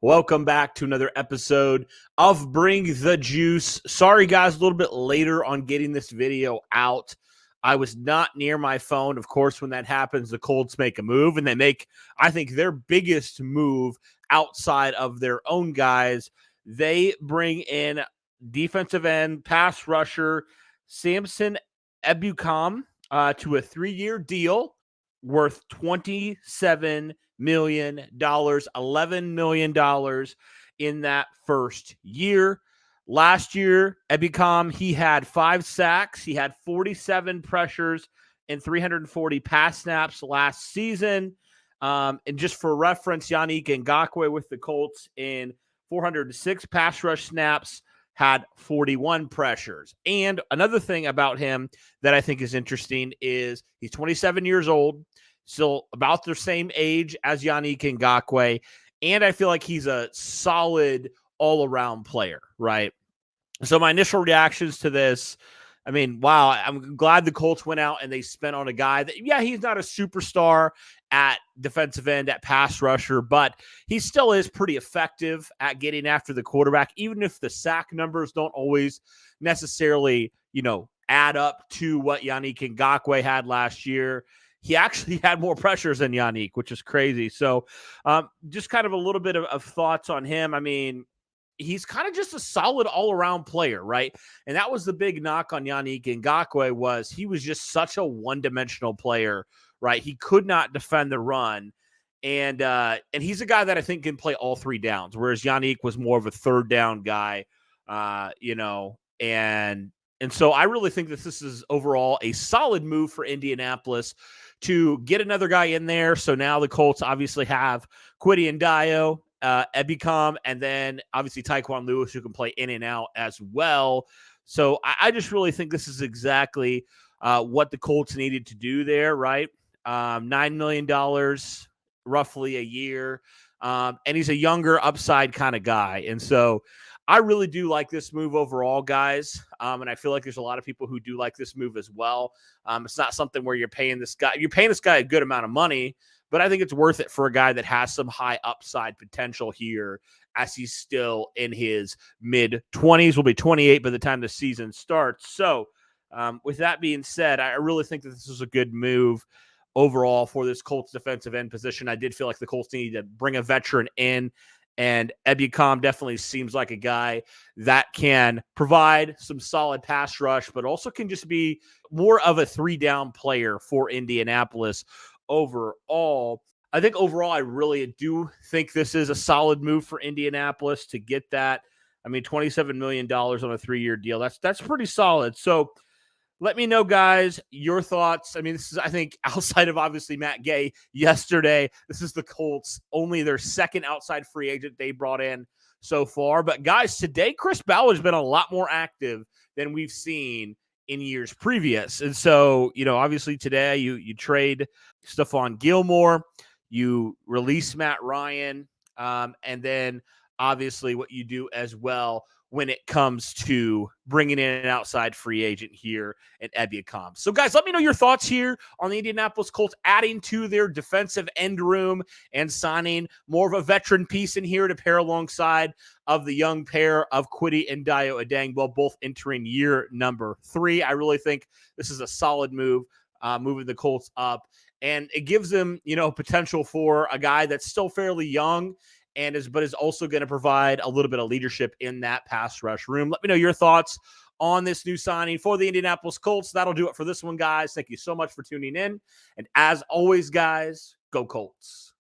Welcome back to another episode of Bring the Juice. Sorry, guys, a little bit later on getting this video out. I was not near my phone. Of course, when that happens, the Colts make a move, and they make, I think, their biggest move outside of their own guys. They bring in defensive end, pass rusher, Samson Ebukam to a 3-year deal worth $27 million, $11 million in that first year. Last year, Ebukam, he had 5 sacks. He had 47 pressures and 340 pass snaps last season. And just for reference, Yannick Ngakoue with the Colts in 406 pass rush snaps had 41 pressures. And another thing about him that I think is interesting is he's 27 years old, still about the same age as Yannick Ngakoue, and I feel like he's a solid all-around player, right? So my initial reactions to this, I mean, wow, I'm glad the Colts went out and they spent on a guy that, yeah, he's not a superstar at defensive end, at pass rusher, but he still is pretty effective at getting after the quarterback, even if the sack numbers don't always necessarily, add up to what Yannick Ngakoue had last year. He actually had more pressures than Yannick, which is crazy. So just kind of a little bit of thoughts on him. I mean, he's kind of just a solid all-around player, right? And that was the big knock on Yannick Ngakoue, was he was just such a one-dimensional player, right? He could not defend the run. And he's a guy that I think can play all 3 downs, whereas Yannick was more of a third down guy, and so I really think that this is overall a solid move for Indianapolis to get another guy in there. So now the Colts obviously have Kwity Ndayo, Ebukam, and then obviously Tyquan Lewis, who can play in and out as well. So I just really think this is exactly what the Colts needed to do there, right? $9 million roughly a year. And he's a younger upside kind of guy. And so I really do like this move overall, guys. And I feel like there's a lot of people who do like this move as well. It's not something where you're paying this guy a good amount of money, but I think it's worth it for a guy that has some high upside potential here, as he's still in his mid-20s, will be 28 by the time the season starts. So with that being said, I really think that this is a good move overall for this Colts defensive end position. I did feel like the Colts needed to bring a veteran in, and Ebukam definitely seems like a guy that can provide some solid pass rush, but also can just be more of a 3-down player for Indianapolis overall. I think overall, I really do think this is a solid move for Indianapolis to get that. I mean, $27 million on a 3-year deal. That's pretty solid. So let me know, guys, your thoughts. I mean, this is, I think, outside of obviously Matt Gay yesterday, this is the Colts, only their second outside free agent they brought in so far. But, guys, today Chris Ballard's been a lot more active than we've seen in years previous. And so, obviously today you trade Stephon Gilmore, you release Matt Ryan, and then obviously what you do as well when it comes to bringing in an outside free agent here at Ebukam. So, guys, let me know your thoughts here on the Indianapolis Colts adding to their defensive end room and signing more of a veteran piece in here to pair alongside of the young pair of Kwity and Ndayo Adangbo, both entering year number 3. I really think this is a solid move, moving the Colts up. And it gives them, potential for a guy that's still fairly young, but is also going to provide a little bit of leadership in that pass rush room. Let me know your thoughts on this new signing for the Indianapolis Colts. That'll do it for this one, guys. Thank you so much for tuning in. And as always, guys, go Colts.